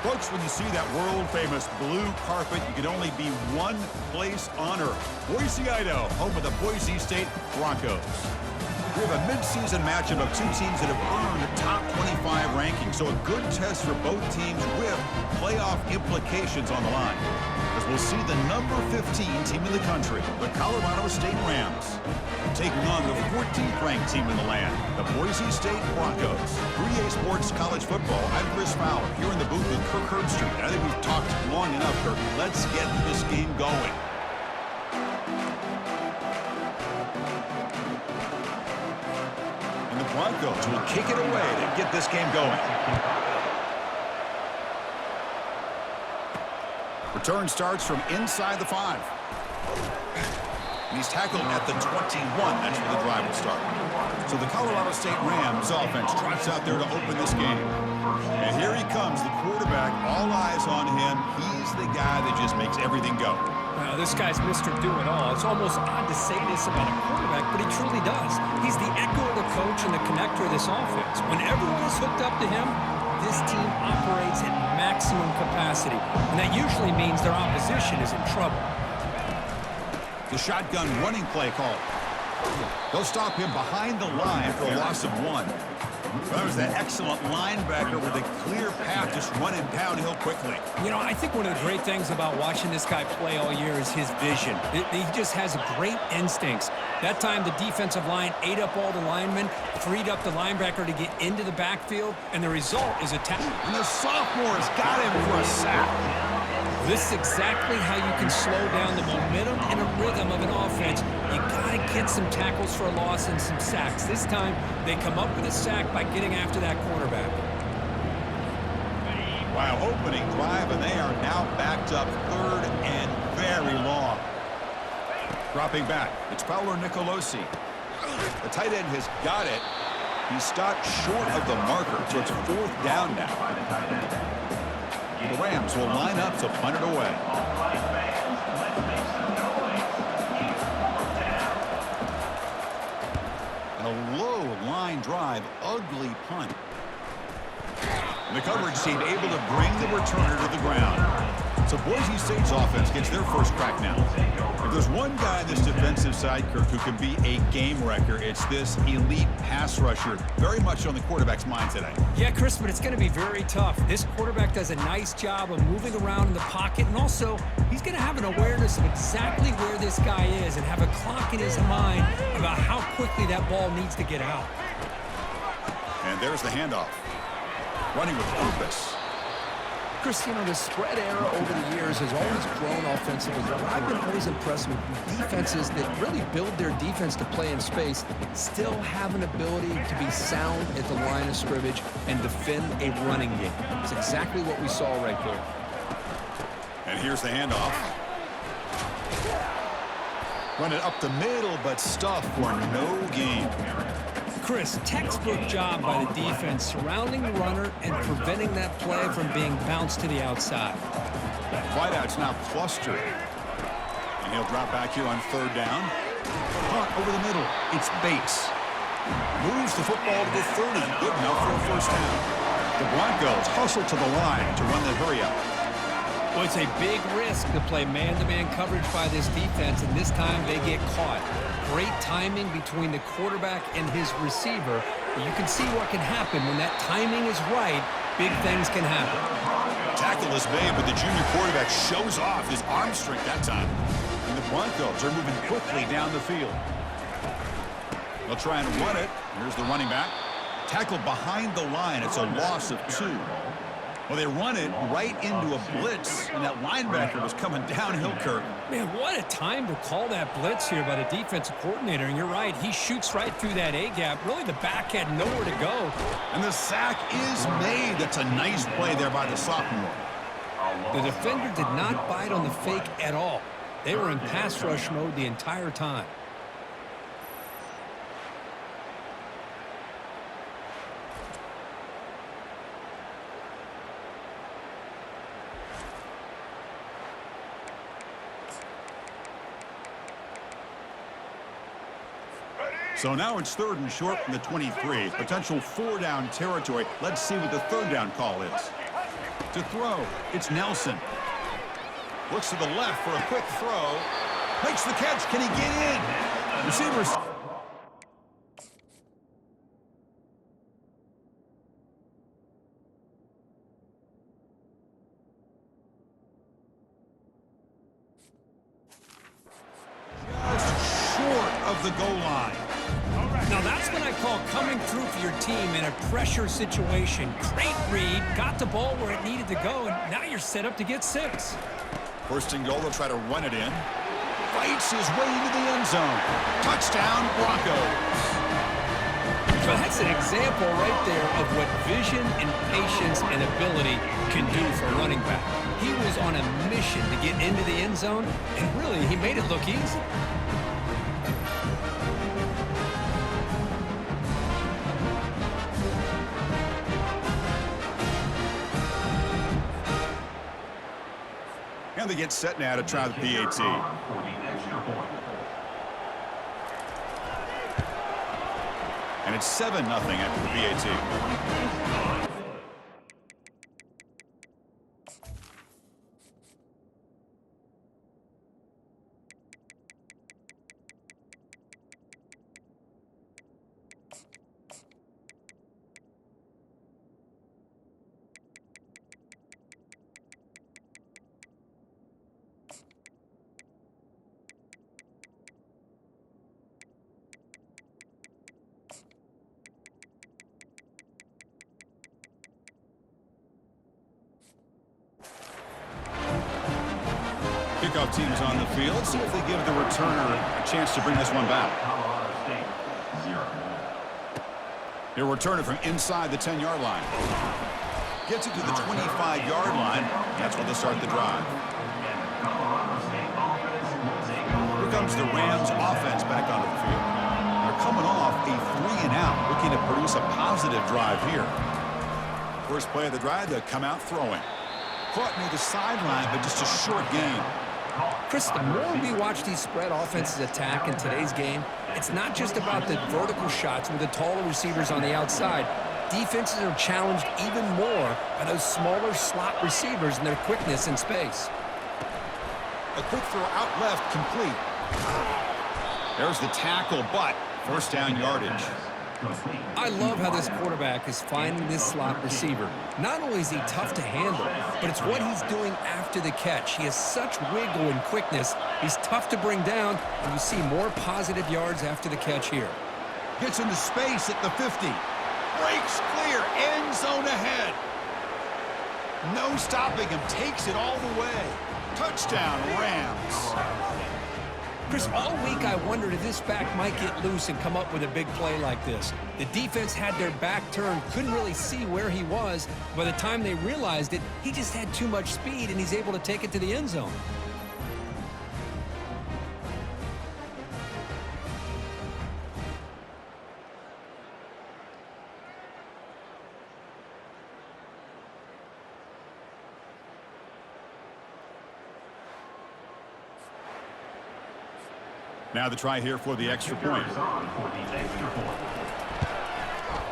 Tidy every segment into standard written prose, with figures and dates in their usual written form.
Folks, when you see that world-famous blue carpet, you can only be one place on earth. Boise, Idaho, home of the Boise State Broncos. We have a mid-season matchup of two teams that have earned top 25 rankings, so a good test for both teams with playoff implications on the line. As we'll see the number 15 team in the country, the Colorado State Rams, taking on the 14th ranked team in the land, the Boise State Broncos. 3A Sports College Football, I'm Chris Fowler, here in the booth with Kirk Herbstreit. I think we've talked long enough, Kirk. Let's get this game going. And the Broncos will kick it away to get this game going. Return starts from inside the 5. And he's tackled at the 21. That's where the drive will start. So the Colorado State Rams offense trots out there to open this game. And here he comes, the quarterback, all eyes on him. He's the guy that just makes everything go. Well, this guy's Mr. Do-It-All. It's almost odd to say this about a quarterback, but he truly does. He's the echo of the coach and the connector of this offense. When everyone is hooked up to him, this team operates at maximum capacity, and that usually means their opposition is in trouble. The shotgun running play call. They'll stop him behind the line for a loss of 1. That was that excellent linebacker with a clear path just running downhill quickly. You know, I think one of the great things about watching this guy play all year is his vision. He just has great instincts. That time the defensive line ate up all the linemen, freed up the linebacker to get into the backfield, and the result is a tackle. And the sophomore has got him for a sack. This is exactly how you can slow down the momentum and a rhythm of an offense. You got to get some tackles for a loss and some sacks. This time, they come up with a sack by getting after that quarterback. Wow, opening drive, and they are now backed up 3rd and very long. Dropping back, it's Fowler Nicolosi. The tight end has got it. He stopped short of the marker, so it's 4th down now. The Rams will line up to punt it away. And a low line drive, ugly punt. And the coverage team able to bring the returner to the ground. So Boise State's offense gets their first crack now. If there's one guy on this defensive side, Kirk, who can be a game wrecker, it's this elite pass rusher. Very much on the quarterback's mind today. Yeah, Chris, but it's going to be very tough. This quarterback does a nice job of moving around in the pocket, and also he's going to have an awareness of exactly where this guy is and have a clock in his mind about how quickly that ball needs to get out. And there's the handoff. Running with purpose. Chris, you know, the spread era over the years has always grown offensively. I've been always impressed with defenses that really build their defense to play in space, still have an ability to be sound at the line of scrimmage and defend a running game. It's exactly what we saw right there. And here's the handoff. Run it up the middle, but stuff for no gain. Chris, textbook job by the defense surrounding the runner and preventing that play from being bounced to the outside. Wideout's now clustered. And he'll drop back here on 3rd down. Punt over the middle. It's Bates. Moves the football to the 30. Good enough for a 1st down. The Broncos hustle to the line to run the hurry up. Well, it's a big risk to play man-to-man coverage by this defense, and this time they get caught. Great timing between the quarterback and his receiver. But you can see what can happen when that timing is right. Big things can happen. Tackle is made, but the junior quarterback shows off his arm strength that time. And the Broncos are moving quickly down the field. They'll try and run it. Here's the running back. Tackled behind the line. It's a loss of 2. Well, they run it right into a blitz, and that linebacker was coming downhill, Kirk. Man, what a time to call that blitz here by the defensive coordinator. And you're right, he shoots right through that A-gap. Really, the back had nowhere to go. And the sack is made. That's a nice play there by the sophomore. The defender did not bite on the fake at all. They were in pass rush mode the entire time. So now it's 3rd and short from the 23. Potential 4-down territory. Let's see what the 3rd down call is. To throw, it's Nelson. Looks to the left for a quick throw. Makes the catch. Can he get in? Receivers. Just short of the goal line. Now that's what I call coming through for your team in a pressure situation. Great read, got the ball where it needed to go, and now you're set up to get 6. First and goal, they'll try to run it in. Fights his way into the end zone. Touchdown, Broncos. So that's an example right there of what vision and patience and ability can do for a running back. He was on a mission to get into the end zone, and really, he made it look easy. And they get set now to try the PAT. And it's 7-0 after the PAT. Kickoff teams on the field. See if they give the returner a chance to bring this one back. He'll return it from inside the 10-yard line. Gets it to the 25-yard line. That's where they'll start the drive. Here comes the Rams offense back onto the field. They're coming off a 3-and-out, looking to produce a positive drive here. First play of the drive, they'll come out throwing. Caught near the sideline, but just a short gain. Chris, the more we watch these spread offenses attack in today's game, it's not just about the vertical shots with the taller receivers on the outside. Defenses are challenged even more by those smaller slot receivers and their quickness in space. A quick throw out left, complete. There's the tackle, but first down yardage. I love how this quarterback is finding this slot receiver. Not only is he tough to handle, but it's what he's doing after the catch. He has such wiggle and quickness. He's tough to bring down, and you see more positive yards after the catch here. Gets into space at the 50. Breaks clear, end zone ahead. No stopping him, takes it all the way. Touchdown, Rams. Chris, all week I wondered if this back might get loose and come up with a big play like this. The defense had their back turned, couldn't really see where he was. By the time they realized it, he just had too much speed, and he's able to take it to the end zone. Now the try here for the extra point.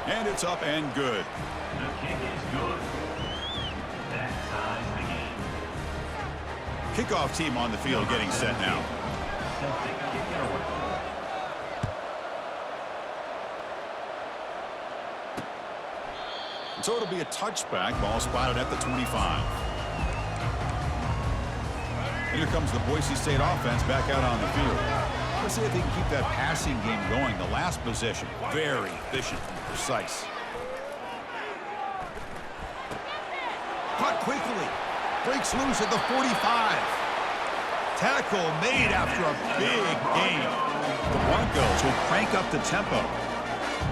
And it's up and good. The kick is good. That ties the game. Kickoff team on the field getting set now. Set to kick it away. So it'll be a touchback. Ball spotted at the 25. And here comes the Boise State offense back out on the field. Let's see if they can keep that passing game going. The last possession, very efficient and precise. Caught quickly. Breaks loose at the 45. Tackle made after a big gain. The Broncos will crank up the tempo.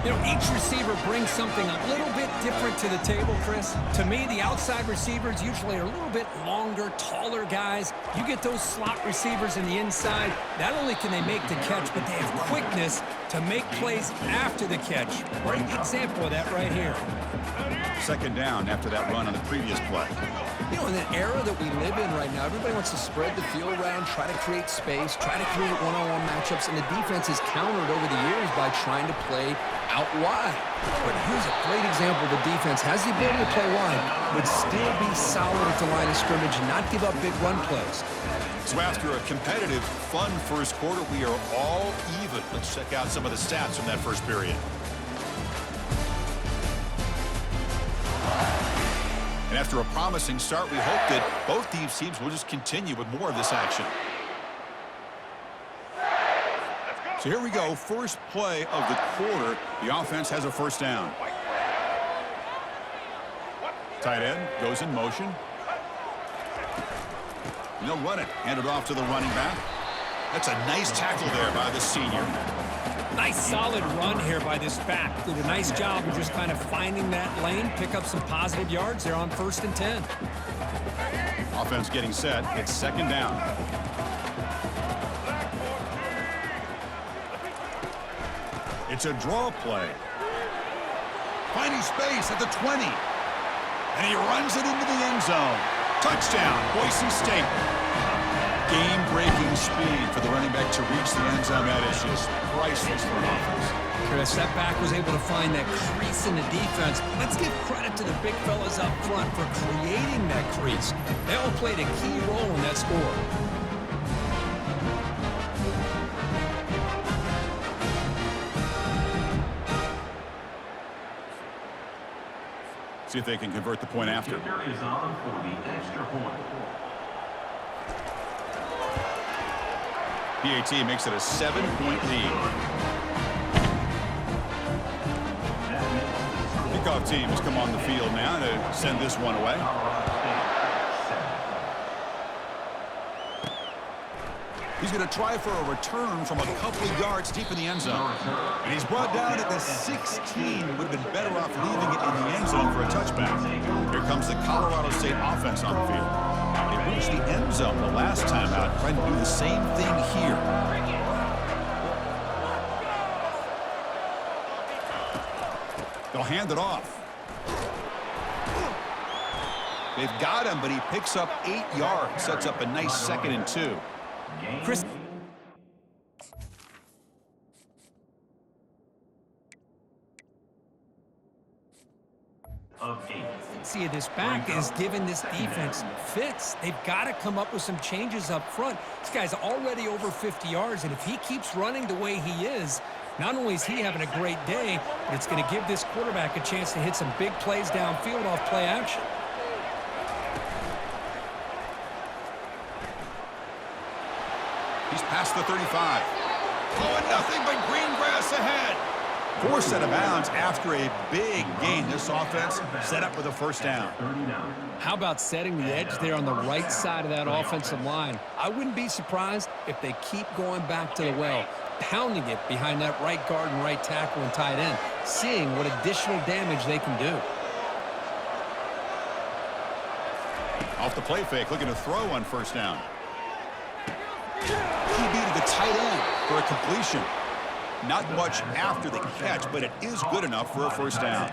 You know, each receiver brings something a little bit different to the table, Chris. To me, the outside receivers usually are a little bit longer, taller guys. You get those slot receivers in the inside, not only can they make the catch, but they have quickness to make plays after the catch. Great example of that right here. Second down after that run on the previous play. You know, in the era that we live in right now, everybody wants to spread the field around, try to create space, try to create one-on-one matchups, and the defense is countered over the years by trying to play out wide. But here's a great example. The defense has the ability to play wide, but still be solid at the line of scrimmage and not give up big run plays. So after a competitive, fun first quarter, we are all even. Let's check out some of the stats from that first period. And after a promising start, we hope that both these teams will just continue with more of this action. So here we go, first play of the quarter. The offense has a first down. Tight end goes in motion. And they'll run it. Hand it off to the running back. That's a nice tackle there by the senior. Nice solid run here by this back. Did a nice job of just kind of finding that lane, pick up some positive yards there on 1st and 10. Offense getting set. It's second down. It's a draw play. Finding space at the 20. And he runs it into the end zone. Touchdown, Boise State. Game-breaking speed for the running back to reach the end zone. That is just priceless for an offense. Chris, that back was able to find that crease in the defense. Let's give credit to the big fellas up front for creating that crease. They all played a key role in that score. See if they can convert the point after. Kicker is on for the extra point. PAT makes it a 7-point lead. Kickoff team has come on the field now to send this one away. He's going to try for a return from a couple of yards deep in the end zone. And he's brought down at the 16. Would have been better off leaving it in the end zone for a touchback. Here comes the Colorado State offense on the field. They reached the end zone the last time out, trying to do the same thing here. They'll hand it off. They've got him, but he picks up 8 yards. Sets up a nice 2nd and 2. Chris. See, this back is giving this defense fits. They've got to come up with some changes up front. This guy's already over 50 yards, and if he keeps running the way he is, not only is he having a great day, but it's going to give this quarterback a chance to hit some big plays downfield off play action. He's past the 35. Oh, and nothing but green grass ahead. Forced out of bounds after a big gain. This offense set up with a first down. How about setting the edge there on the right side of that offensive line? I wouldn't be surprised if they keep going back to the well, pounding it behind that right guard and right tackle and tight end, seeing what additional damage they can do. Off the play fake, looking to throw on first down. QB to the tight end for a completion. Not much after the catch, but it is good enough for a first down.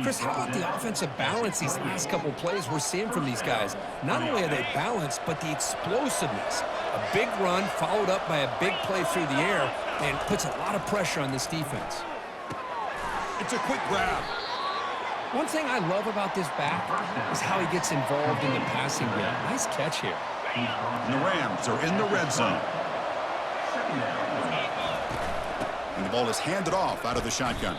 Chris, how about the offensive balance these last couple plays we're seeing from these guys? Not only are they balanced, but the explosiveness. A big run followed up by a big play through the air and puts a lot of pressure on this defense. It's a quick grab. One thing I love about this back is how he gets involved in the passing game. Nice catch here. And the Rams are in the red zone. And the ball is handed off out of the shotgun.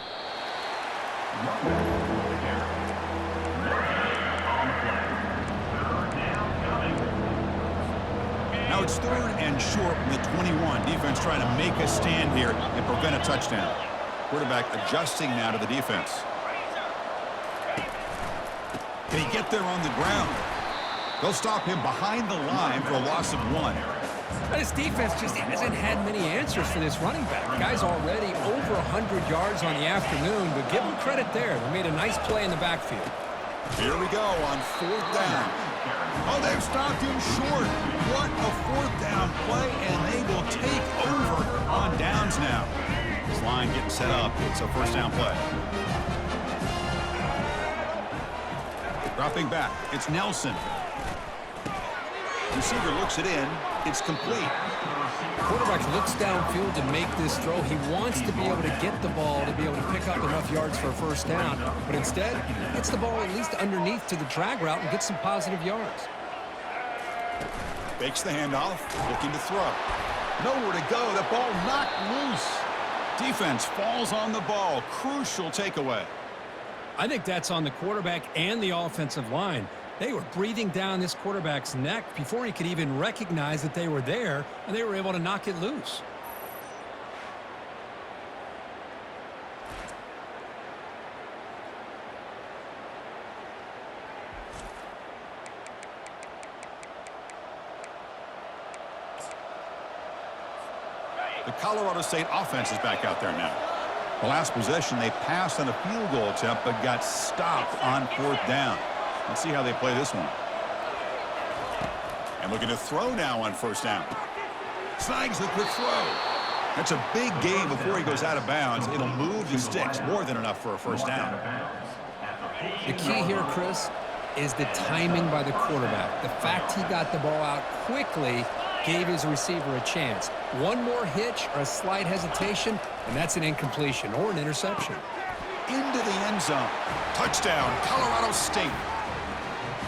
Now it's 3rd and short from the 21. Defense trying to make a stand here and prevent a touchdown. Quarterback adjusting now to the defense. Can he get there on the ground? They'll stop him behind the line for a loss of 1. This defense just hasn't had many answers for this running back. The guy's already over 100 yards on the afternoon, but give him credit there. They made a nice play in the backfield. Here we go on 4th down. Oh, they've stopped him short. What a 4th down play, and they will take over on downs now. This line getting set up. It's a first down play. Dropping back. It's Nelson. Receiver looks it in. It's complete. Quarterback looks downfield to make this throw. He wants to be able to get the ball to be able to pick up enough yards for a first down. But instead, he gets the ball at least underneath to the drag route and gets some positive yards. Fakes the handoff. Looking to throw. Nowhere to go. The ball knocked loose. Defense falls on the ball. Crucial takeaway. I think that's on the quarterback and the offensive line. They were breathing down this quarterback's neck before he could even recognize that they were there, and they were able to knock it loose. The Colorado State offense is back out there now. The last possession, they passed on a field goal attempt, but got stopped on fourth down. Let's see how they play this one. And looking to throw now on first down. Snags the quick throw. That's a big gain before he goes out of bounds. It'll move the sticks, more than enough for a first down. The key here, Chris, is the timing by the quarterback. The fact he got the ball out quickly gave his receiver a chance. One more hitch or a slight hesitation, and that's an incompletion or an interception. Into the end zone. Touchdown, Colorado State.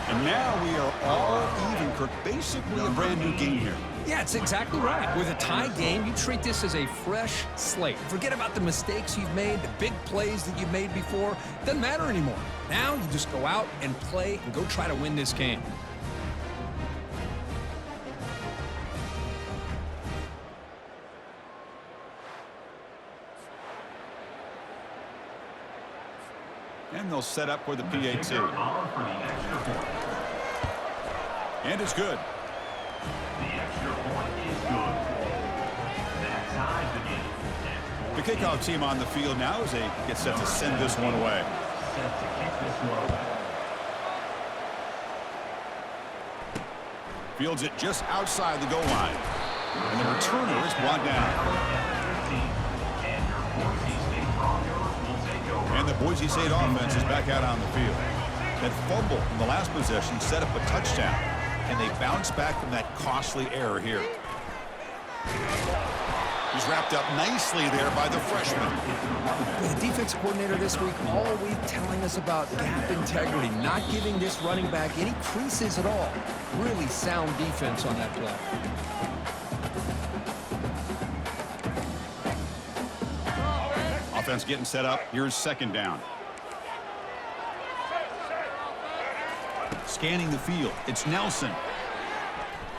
And now we are all even, Kirk. Basically a brand new game here. Yeah, it's exactly right. With a tie game, you treat this as a fresh slate. Forget about the mistakes you've made, the big plays that you've made before. Doesn't matter anymore. Now you just go out and play and go try to win this game. And they'll set up for the PA2. And it's good. The kickoff team on the field now as they get set to send this one away. Fields it just outside the goal line. And the returner is brought down. And the Boise State offense is back out on the field. That fumble from the last possession set up a touchdown. And they bounce back from that costly error here. He's wrapped up nicely there by the freshman. The defensive coordinator this week all week telling us about gap integrity, not giving this running back any creases at all. Really sound defense on that play. Offense getting set up. Here's second down. Scanning the field. It's Nelson.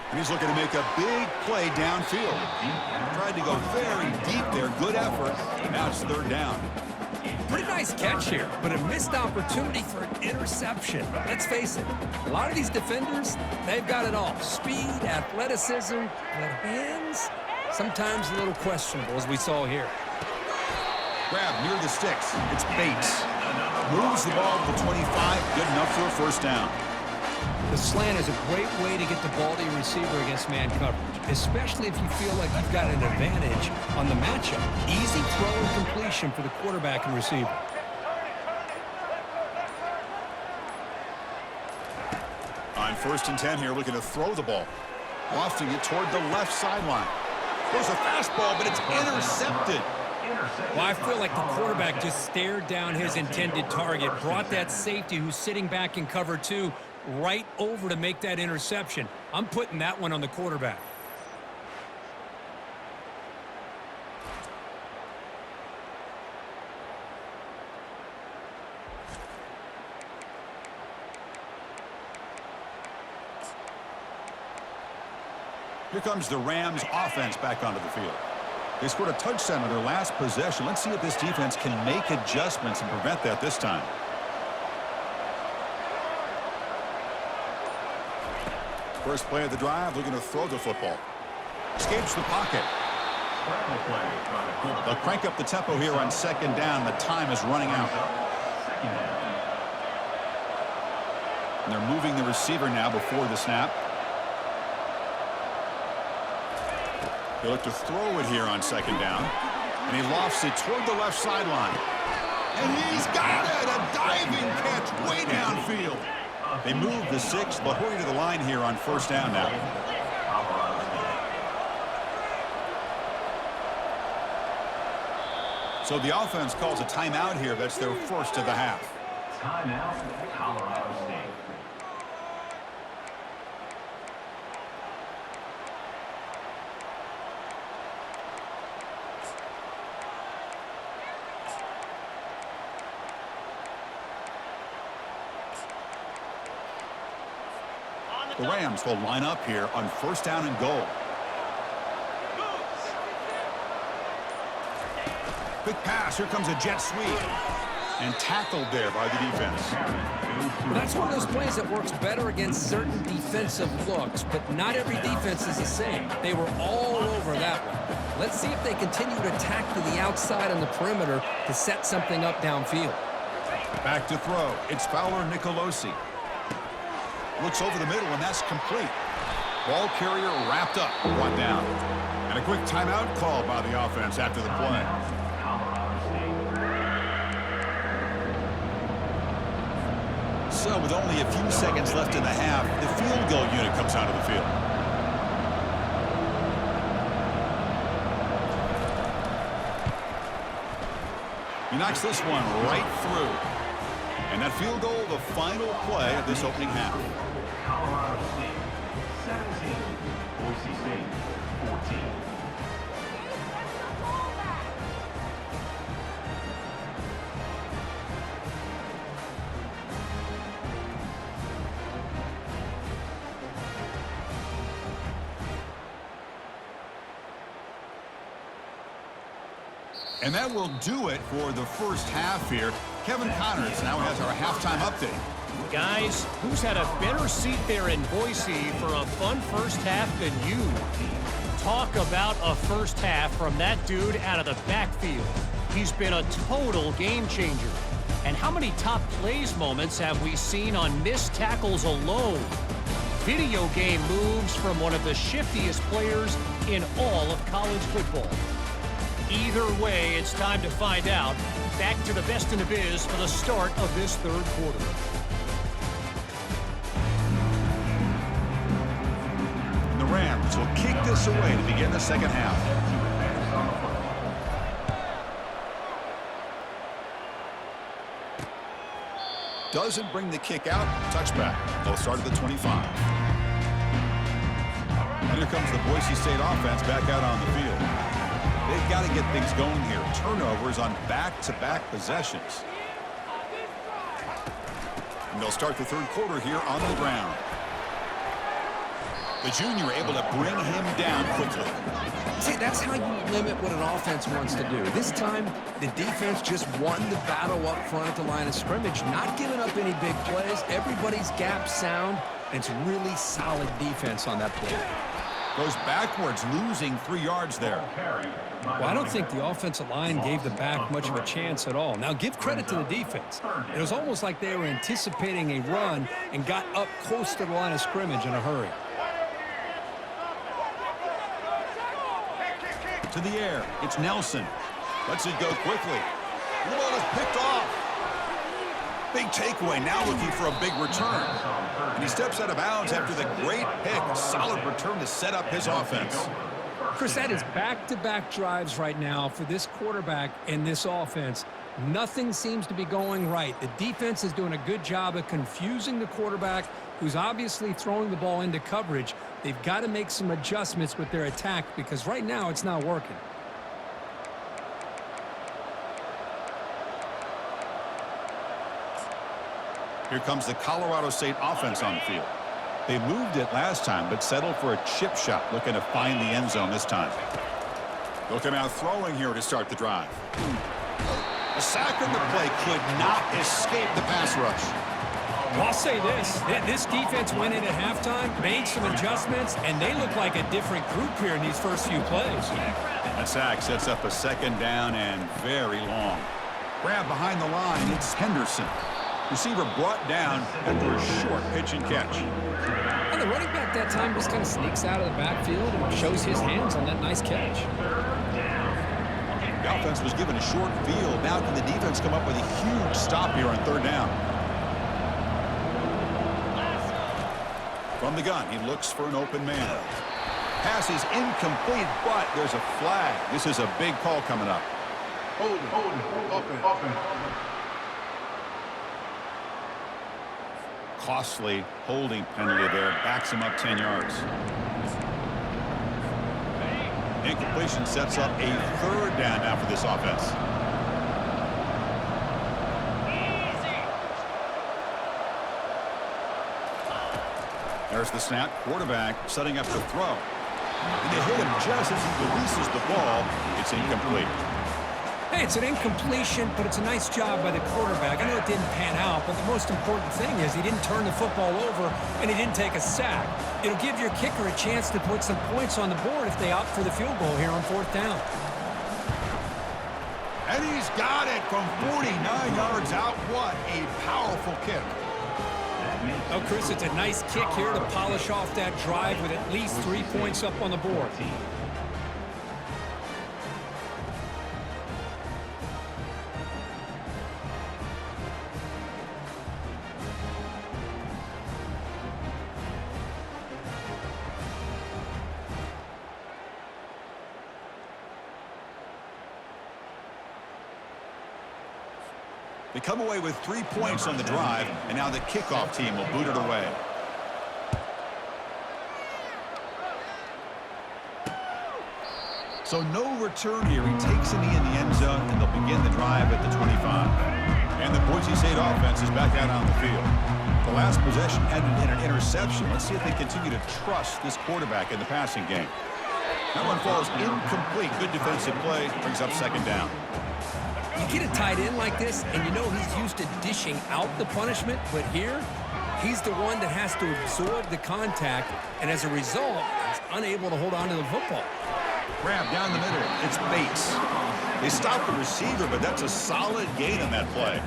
And he's looking to make a big play downfield. Tried to go very deep there. Good effort. Now it's third down. Pretty nice catch here, but a missed opportunity for an interception. Let's face it, a lot of these defenders, they've got it all. Speed, athleticism, but hands, sometimes a little questionable, as we saw here. Grab near the sticks. It's Bates. Moves the ball to the 25. Good enough for a first down. The slant is a great way to get the ball to your receiver against man coverage, especially if you feel like you've got an advantage on the matchup. Easy throw and completion for the quarterback and receiver. On 1st and 10 here, looking to throw the ball. Lofting it toward the left sideline. There's a fastball, but it's intercepted. Well, I feel like the quarterback just stared down his intended target, brought that safety who's sitting back in cover two right over to make that interception. I'm putting that one on the quarterback. Here comes the Rams offense back onto the field. They scored a touchdown on their last possession. Let's see if this defense can make adjustments and prevent that this time. First play of the drive, looking to throw the football. Escapes the pocket. They'll crank up the tempo here on second down. The time is running out. And they're moving the receiver now before the snap. They look to throw it here on second down. And he lofts it toward the left sideline. And he's got it! A diving catch way downfield. They move the 6. They'll hurry to the line here on first down now. So the offense calls a timeout here. That's their first of the half. Timeout, Colorado State. The Rams will line up here on first down and goal. Quick pass. Here comes a jet sweep. And tackled there by the defense. Well, that's one of those plays that works better against certain defensive looks, but not every defense is the same. They were all over that one. Let's see if they continue to attack to the outside on the perimeter to set something up downfield. Back to throw. It's Fowler Nicolosi. Looks over the middle, and that's complete. Ball carrier wrapped up, brought down. And a quick timeout call by the offense after the play. So with only a few seconds left in the half, the field goal unit comes onto the field. He knocks this one right through. And that field goal, the final play of this opening half. Colorado State 17, Boise State 14. And that will do it for the first half here. Kevin Connors now has our halftime update. Guys, who's had a better seat there in Boise for a fun first half than you? Talk about a first half from that dude out of the backfield. He's been a total game changer. And how many top plays moments have we seen on missed tackles alone? Video game moves from one of the shiftiest players in all of college football. Either way, it's time to find out. Back to the best in the biz for the start of this third quarter. The Rams will kick this away to begin the second half. Doesn't bring the kick out. Touchback. They'll start at the 25. And here comes the Boise State offense back out on the field. They've got to get things going here. Turnovers on back-to-back possessions. And they'll start the third quarter here on the ground. The junior able to bring him down quickly. See, that's how you limit what an offense wants to do. This time, the defense just won the battle up front at the line of scrimmage, not giving up any big plays. Everybody's gap sound, and it's really solid defense on that play. Goes backwards, losing 3 yards there. Well, I don't think the offensive line gave the back much of a chance at all. Now, give credit to the defense. It was almost like they were anticipating a run and got up close to the line of scrimmage in a hurry. To the air, it's Nelson. Lets it go quickly. The ball is picked off. Big takeaway, now looking for a big return. And he steps out of bounds after the great pick. A solid return to set up his offense. Chris, that is back-to-back drives right now for this quarterback and this offense. Nothing seems to be going right. The defense is doing a good job of confusing the quarterback, who's obviously throwing the ball into coverage. They've got to make some adjustments with their attack because right now it's not working. Here comes the Colorado State offense on the field. They moved it last time, but settled for a chip shot, looking to find the end zone this time. They'll come out throwing here to start the drive. A sack on the play could not escape the pass rush. Well, I'll say this defense went in at halftime, made some adjustments, and they look like a different group here in these first few plays. That sack sets up a second down and very long. Grab behind the line, it's Henderson. Receiver brought down after a short pitch and catch. And the running back that time just kind of sneaks out of the backfield and shows his hands on that nice catch. The offense was given a short field. Now can the defense come up with a huge stop here on third down? From the gun, he looks for an open man. Pass is incomplete, but there's a flag. This is a big call coming up. Open. Costly holding penalty there. Backs him up 10 yards. Incompletion sets up a third down now for this offense. There's the snap. Quarterback setting up to throw. And they hit him just as he releases the ball. It's incomplete. Hey, it's an incompletion, but it's a nice job by the quarterback. I know it didn't pan out, but the most important thing is he didn't turn the football over and he didn't take a sack. It'll give your kicker a chance to put some points on the board if they opt for the field goal here on fourth down. And he's got it from 49 yards out. What a powerful kick. Oh, Chris, it's a nice kick here to polish off that drive with at least 3 points up on the board. They come away with 3 points on the drive, and now the kickoff team will boot it away. So no return here. He takes a knee in the end zone, and they'll begin the drive at the 25. And the Boise State offense is back out on the field. The last possession ended in an interception. Let's see if they continue to trust this quarterback in the passing game. That one falls incomplete. Good defensive play. Brings up second down. You get a tight end like this, and you know he's used to dishing out the punishment, but here, he's the one that has to absorb the contact, and as a result, he's unable to hold on to the football. Grab down the middle. It's Bates. They stop the receiver, but that's a solid gain on that play.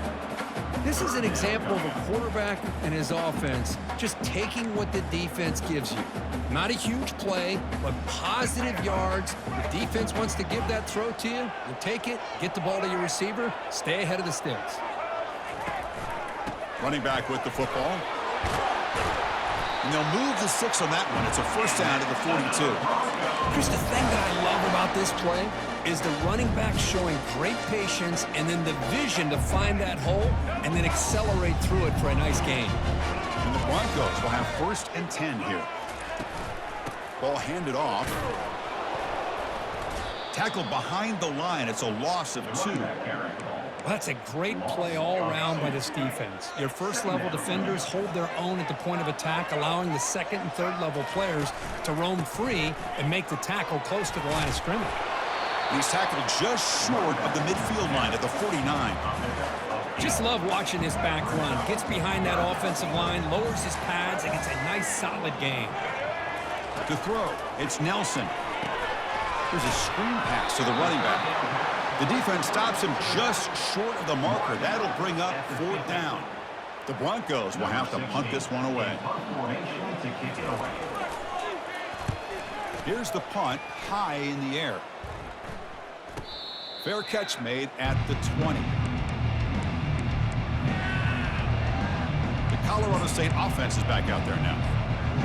This is an example of a quarterback and his offense just taking what the defense gives you. Not a huge play, but positive yards. The defense wants to give that throw to you. You take it, get the ball to your receiver, stay ahead of the sticks. Running back with the football. And they'll move the 6 on that one. It's a first down to the 42. Chris, the thing that I love about this play is the running back showing great patience and then the vision to find that hole and then accelerate through it for a nice gain. And the Broncos will have 1st and 10 here. Ball handed off. Tackled behind the line. It's a loss of 2. Well, that's a great play all around by this defense. Your first-level defenders hold their own at the point of attack, allowing the second and third-level players to roam free and make the tackle close to the line of scrimmage. He's tackled just short of the midfield line at the 49. Just love watching this back run. Gets behind that offensive line, lowers his pads, and gets a nice, solid gain. To throw, it's Nelson. There's a screen pass to the running back. The defense stops him just short of the marker. That'll bring up 4th down. The Broncos will have to punt this one away. Here's the punt, high in the air. Fair catch made at the 20. The Colorado State offense is back out there now.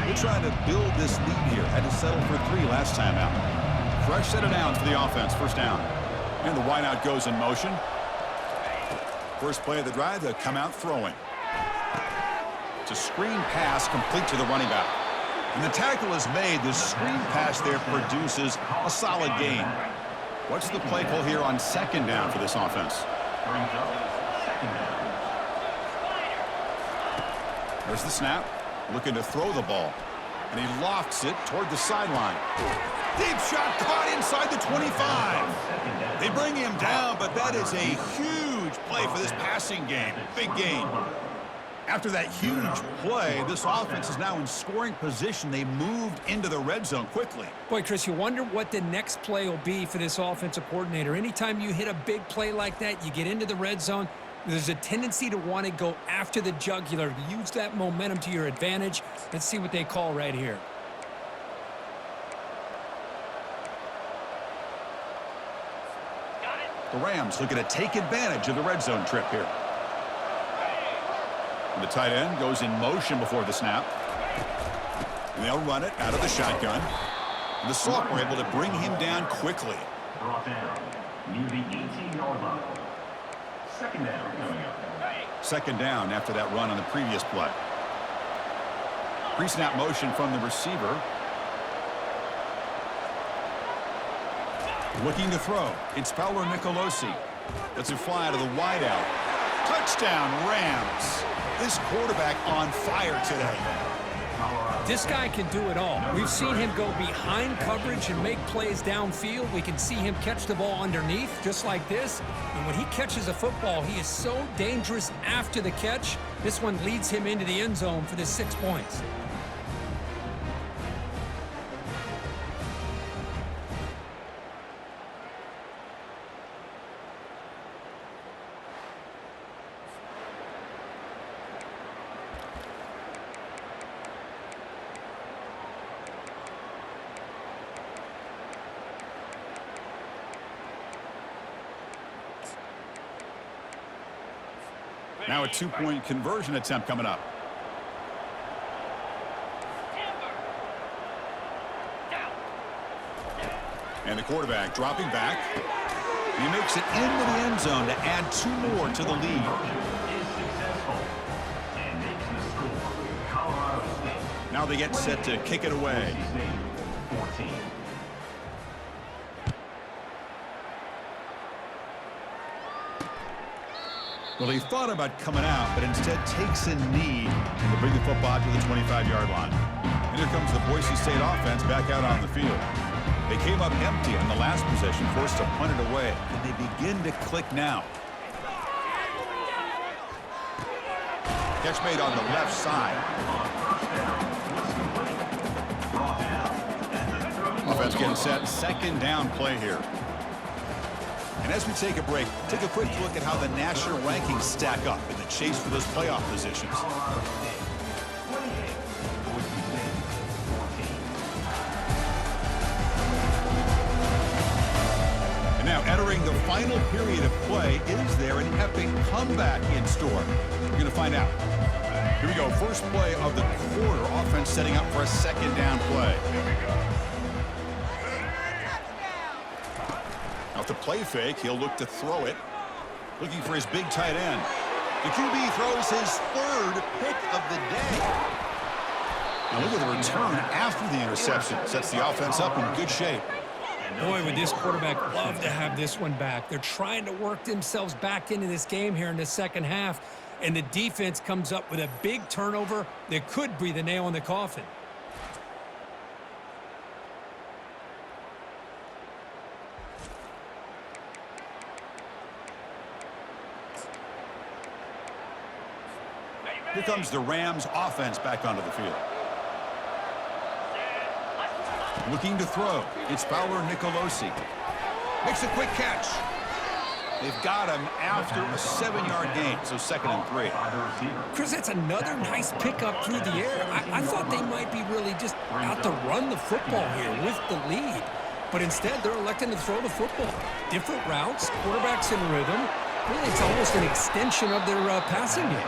They're trying to build this lead here. Had to settle for 3 last time out. Fresh set of downs for the offense, first down. And the wideout goes in motion. First play of the drive, they'll come out throwing. It's a screen pass complete to the running back. And the tackle is made. The screen pass there produces a solid gain. What's the play call here on second down for this offense? There's the snap. Looking to throw the ball. And he lofts it toward the sideline. Deep shot caught inside the 25. They bring him down, but that is a huge play for this passing game. Big gain. After that huge play, this offense is now in scoring position. They moved into the red zone quickly. Boy, Chris, you wonder what the next play will be for this offensive coordinator. Anytime you hit a big play like that, you get into the red zone, there's a tendency to want to go after the jugular, use that momentum to your advantage. Let's see what they call right here. The Rams looking to take advantage of the red zone trip here. And the tight end goes in motion before the snap. And they'll run it out of the shotgun. And the Salk were able to bring him down quickly. Brought down near the 18-yard line. Second down coming up. Second down after that run on the previous play. Pre-snap motion from the receiver. Looking to throw. It's Fowler Nicolosi. Lets it fly to the wideout. Touchdown, Rams. This quarterback on fire today. This guy can do it all. We've seen him go behind coverage and make plays downfield. We can see him catch the ball underneath, just like this. And when he catches a football, he is so dangerous after the catch. This one leads him into the end zone for the 6 points. Now a two-point conversion attempt coming up. And the quarterback dropping back. He makes it into the end zone to add 2 more to the lead. Now they get set to kick it away. Well, he thought about coming out, but instead takes a knee to bring the football to the 25-yard line. And here comes the Boise State offense back out on the field. They came up empty on the last possession, forced to punt it away. And they begin to click now. Catch made on the left side. Offense getting set. Second down play here. And as we take a break, take a quick look at how the national rankings stack up in the chase for those playoff positions. And now entering the final period of play, is there an epic comeback in store? We're going to find out. Here we go. First play of the quarter. Offense setting up for a second down play. The play fake, he'll look to throw it. Looking for his big tight end. The QB throws his 3rd pick of the day. Now look at the return after the interception. Sets the offense up in good shape. Boy, would this quarterback love to have this one back. They're trying to work themselves back into this game here in the second half. And the defense comes up with a big turnover that could be the nail in the coffin. Here comes the Rams offense back onto the field. Looking to throw. It's Fowler Nicolosi. Makes a quick catch. They've got him after a 7-yard gain, so 2nd and 3. Chris, that's another nice pickup through the air. I thought they might be really just out to run the football here with the lead. But instead, they're electing to throw the football. Different routes, quarterbacks in rhythm. Really, it's almost an extension of their passing game.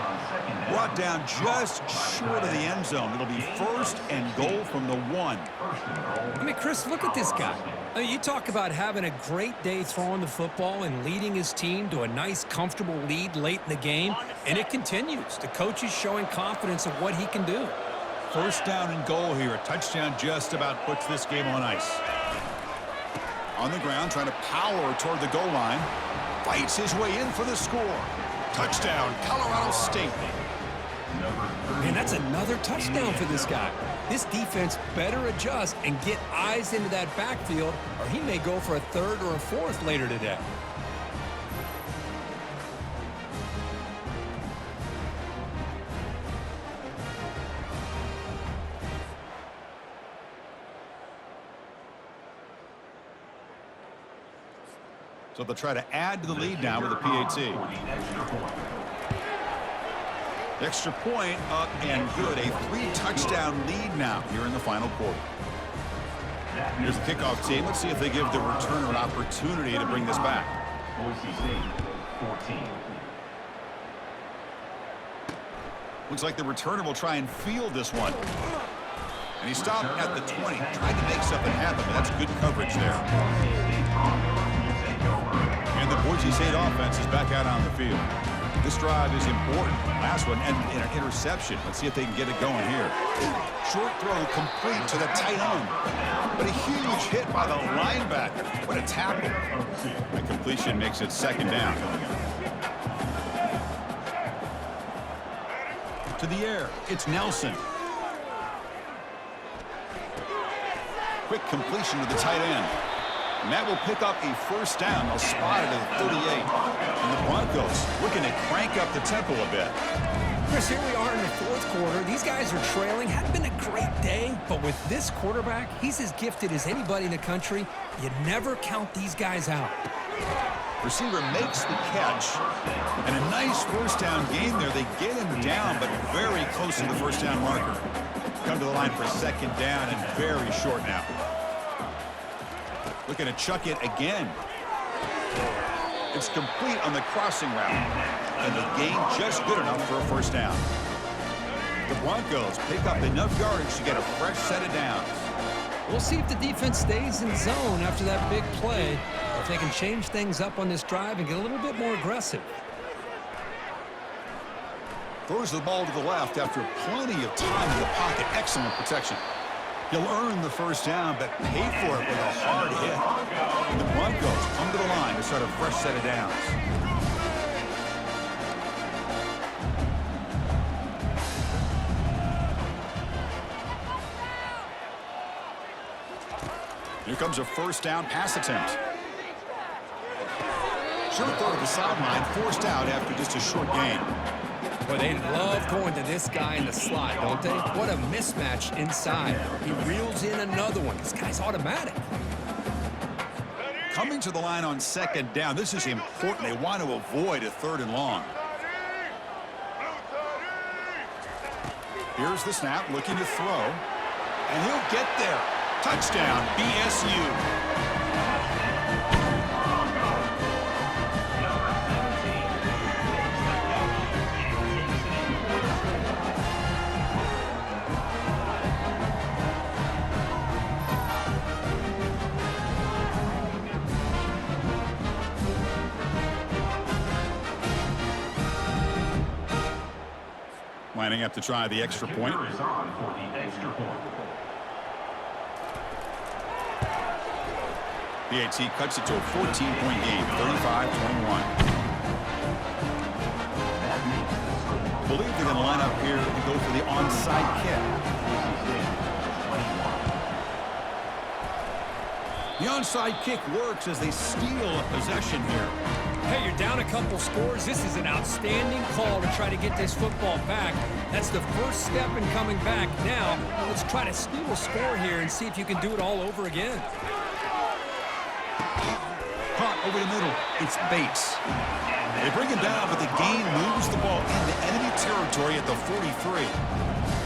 Brought down just short of the end zone. It'll be 1st and goal from the 1. I mean, Chris, look at this guy. I mean, you talk about having a great day throwing the football and leading his team to a nice, comfortable lead late in the game, and it continues. The coach is showing confidence of what he can do. 1st down and goal here. A touchdown just about puts this game on ice. On the ground, trying to power toward the goal line. Fights his way in for the score. Touchdown, Colorado State. Man, that's another touchdown for this guy. This defense better adjust and get eyes into that backfield, or he may go for a 3rd or a 4th later today. So they'll try to add to the lead now with a PAT. Extra point up and good. A 3-touchdown lead now here in the final quarter. Here's the kickoff team. Let's see if they give the returner an opportunity to bring this back. Boise State, 14. Looks like the returner will try and field this one. And he stopped at the 20, tried to make something happen, but that's good coverage there. And the Boise State offense is back out on the field. This drive is important. Last one ended in an interception. Let's see if they can get it going here. Short throw complete to the tight end. But a huge hit by the linebacker. What a tackle. The completion makes it second down. To the air, it's Nelson. Quick completion to the tight end. And that will pick up a first down. They'll spot it at the 38. And the Broncos looking to crank up the tempo a bit. Chris, here we are in the fourth quarter. These guys are trailing. Hadn't been a great day, but with this quarterback, he's as gifted as anybody in the country. You never count these guys out. Receiver makes the catch. And a nice first down game there. They get him down, but very close to the first down marker. Come to the line for second down and very short now. Looking to chuck it again. It's complete on the crossing route. And the gain just good enough for a first down. The Broncos pick up enough yardage to get a fresh set of downs. We'll see if the defense stays in zone after that big play. If they can change things up on this drive and get a little bit more aggressive. Throws the ball to the left after plenty of time in the pocket. Excellent protection. He'll earn the first down, but pay for it with a hard hit. And the Broncos come to the line to start a fresh set of downs. Here comes a first down pass attempt. Short throw to the sideline, forced out after just a short gain. Boy, they love going to this guy in the slot, don't they? What a mismatch inside. He reels in another one. This guy's automatic. Coming to the line on second down. This is important. They want to avoid a third and long. Here's the snap, looking to throw. And he'll get there. Touchdown, BSU. Lining up to try the extra point. Is on for the extra point. PAT cuts it to a 14-point game, 35-21. Believe they're going to line up here and go for the onside kick. The onside kick works as they steal a possession here. Hey, you're down a couple scores. This is an outstanding call to try to get this football back. That's the first step in coming back. Now, let's try to steal a score here and see if you can do it all over again. Caught over the middle. It's Bates. They bring him down, but the gain moves the ball into enemy territory at the 43.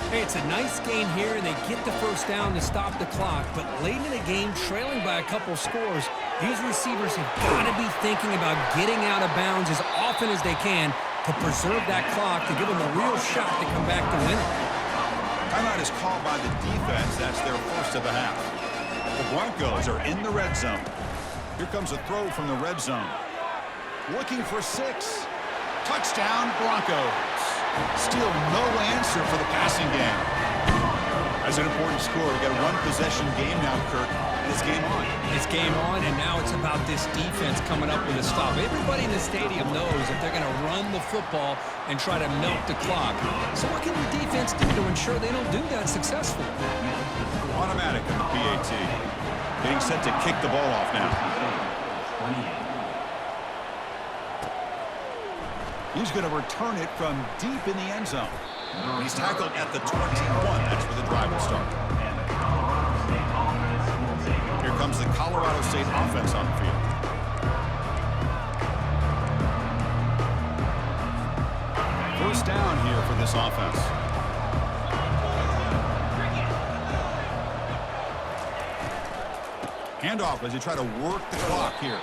Hey, it's a nice gain here, and they get the first down to stop the clock. But late in the game, trailing by a couple scores, these receivers have got to be thinking about getting out of bounds as often as they can to preserve that clock, to give them a real shot to come back to win it. Timeout is called by the defense. That's their first of the half. The Broncos are in the red zone. Here comes a throw from the red zone. Looking for 6. Touchdown, Broncos. Still no answer for the passing game. That's an important score. We've got a one-possession game now, Kirk. And it's game on. It's game on, and now it's about this defense coming up with a stop. Everybody in the stadium knows that they're going to run the football and try to milk the clock. So what can your defense do to ensure they don't do that successfully? Automatic on the PAT. Getting set to kick the ball off now. He's going to return it from deep in the end zone. He's tackled at the 21. That's where the drive will start. Here comes the Colorado State offense on the field. First down here for this offense. Handoff as they try to work the clock here.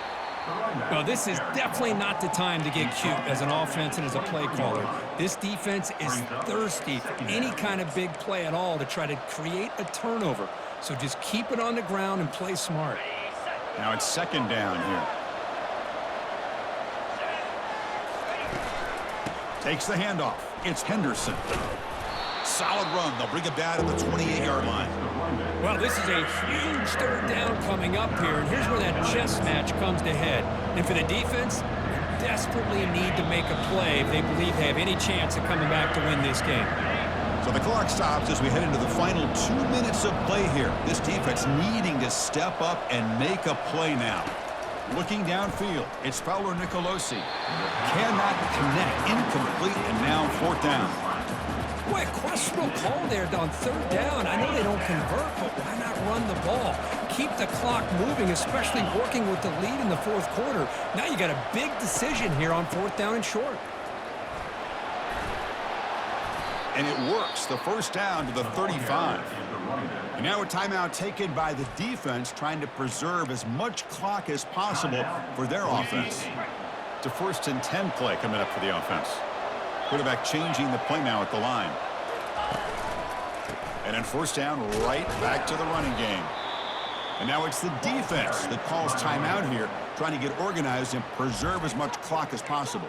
Well, this is definitely not the time to get cute as an offense and as a play caller. This defense is thirsty for any kind of big play at all to try to create a turnover. So just keep it on the ground and play smart. Now it's second down here. Takes the handoff. It's Henderson. Solid run. They'll bring it back to the 28-yard line. Well, this is a huge third down coming up here, and here's where that chess match comes to head. And for the defense, they desperately need to make a play if they believe they have any chance of coming back to win this game. So the clock stops as we head into the final 2 minutes of play here. This defense needing to step up and make a play now. Looking downfield, it's Fowler Nicolosi. Cannot connect, incomplete, and now fourth down. Boy, a questionable call there on third down. I know they don't convert, but why not run the ball? Keep the clock moving, especially working with the lead in the fourth quarter. Now you got a big decision here on fourth down and short. And it works. The first down to the 35. And now a timeout taken by the defense, trying to preserve as much clock as possible for their offense. It's a 1st and 10 play coming up for the offense. Quarterback changing the play now at the line. And then first down, right back to the running game. And now it's the defense that calls timeout here, trying to get organized and preserve as much clock as possible.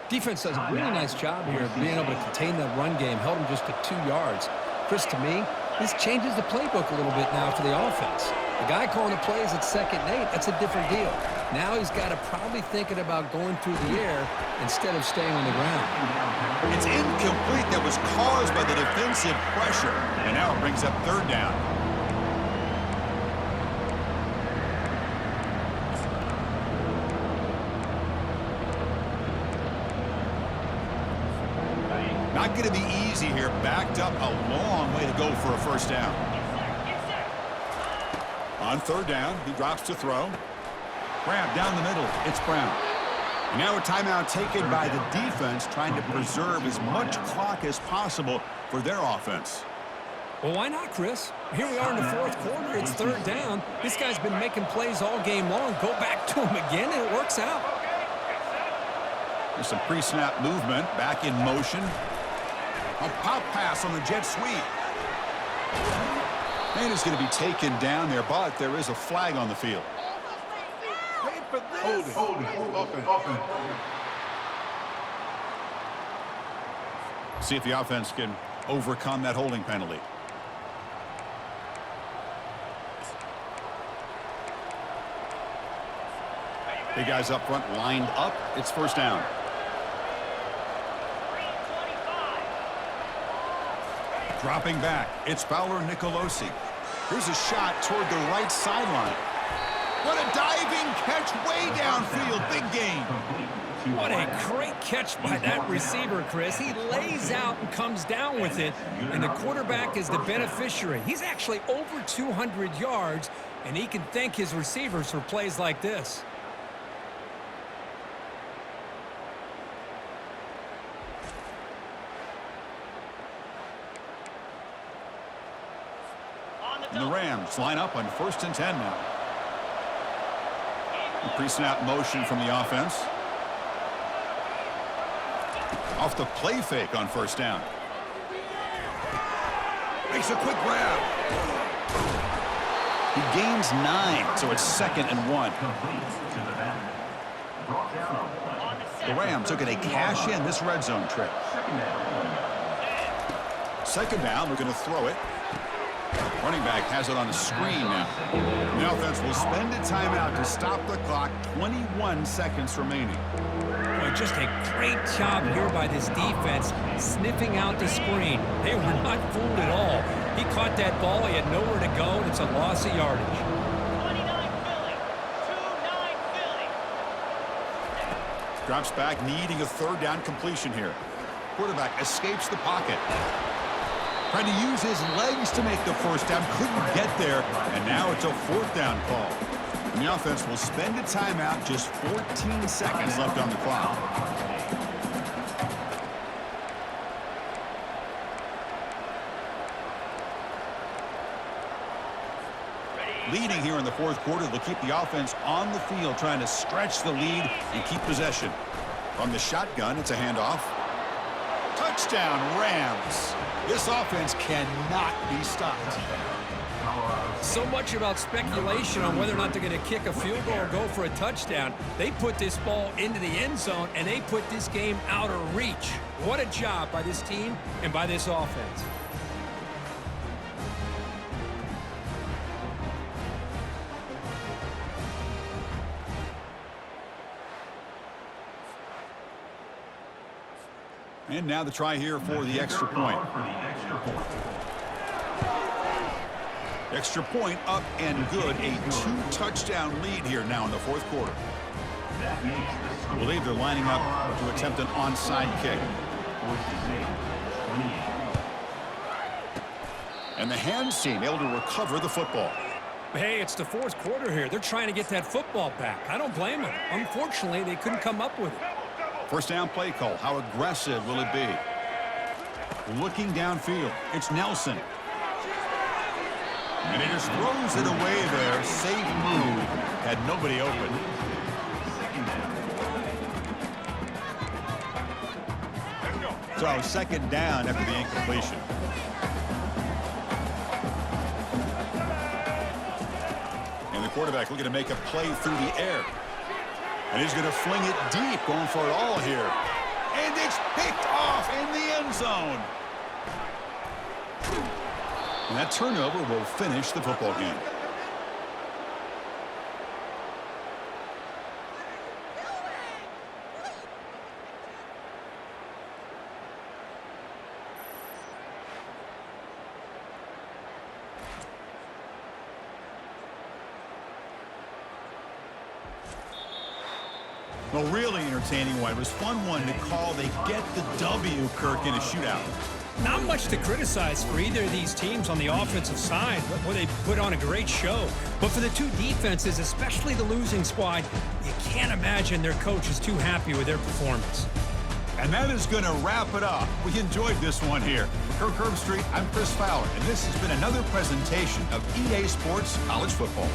Defense does a really nice job here of being able to contain that run game, held them just to 2 yards. Chris, to me, this changes the playbook a little bit now for the offense. The guy calling the plays at 2nd and 8, that's a different deal. Now he's got to probably thinking about going through the air instead of staying on the ground. It's incomplete. That was caused by the defensive pressure. And now it brings up third down. Not going to be easy here. Backed up a long way to go for a first down. On third down, he drops to throw. Grab down the middle. It's Brown. And now a timeout taken by the defense, trying to preserve as much clock as possible for their offense. Well, why not, Chris? Here we are in the fourth quarter. It's third down. This guy's been making plays all game long. Go back to him again, and it works out. There's some pre-snap movement. Back in motion. A pop pass on the jet sweep. And it's going to be taken down there, but there is a flag on the field. See if the offense can overcome that holding penalty. Big guys up front lined up. It's first down. Dropping back, it's Fowler Nicolosi. Here's a shot toward the right sideline. What a diving catch way downfield. Big gain. What a great catch by that receiver, Chris. He lays out and comes down with it, and the quarterback is the beneficiary. He's actually over 200 yards, and he can thank his receivers for plays like this. And the Rams line up on 1st and 10 now. Pre-snap motion from the offense. Off the play fake on first down. Makes a quick grab. He gains 9, so it's 2nd and 1. The Rams looking to cash in this red zone trip. Second down, we're going to throw it. Running back has it on a screen now. The offense will spend a timeout to stop the clock. 21 seconds remaining. Boy, just a great job here by this defense, sniffing out the screen. They were not fooled at all. He caught that ball. He had nowhere to go, and it's a loss of yardage. 29 Philly. 2-9 Philly. Drops back, needing a third down completion here. Quarterback escapes the pocket. Trying to use his legs to make the first down. Couldn't get there, and now it's a fourth down call. And the offense will spend a timeout. Just 14 seconds left on the clock. Leading here in the fourth quarter, they'll keep the offense on the field, trying to stretch the lead and keep possession. From the shotgun, it's a handoff. Touchdown, Rams. This offense cannot be stopped. So much about speculation on whether or not they're going to kick a field goal or go for a touchdown. They put this ball into the end zone, and they put this game out of reach. What a job by this team and by this offense. And now the try here for the extra point. Extra point up and good. A 2-touchdown lead here now in the fourth quarter. I believe they're lining up to attempt an onside kick. And the hands team able to recover the football. Hey, it's the fourth quarter here. They're trying to get that football back. I don't blame them. Unfortunately, they couldn't come up with it. First down play call. How aggressive will it be? Looking downfield. It's Nelson. And he just throws it away there. Safe move. Had nobody open. So second down after the incompletion. And the quarterback looking to make a play through the air. And he's going to fling it deep, going for it all here. And it's picked off in the end zone. And that turnover will finish the football game. Well, really entertaining one. It was fun one to call. They get the W, Kirk, in a shootout. Not much to criticize for either of these teams on the offensive side, where they put on a great show. But for the two defenses, especially the losing squad, you can't imagine their coach is too happy with their performance. And that is going to wrap it up. We enjoyed this one here. For Kirk Herbstreit, I'm Chris Fowler, and this has been another presentation of EA Sports College Football.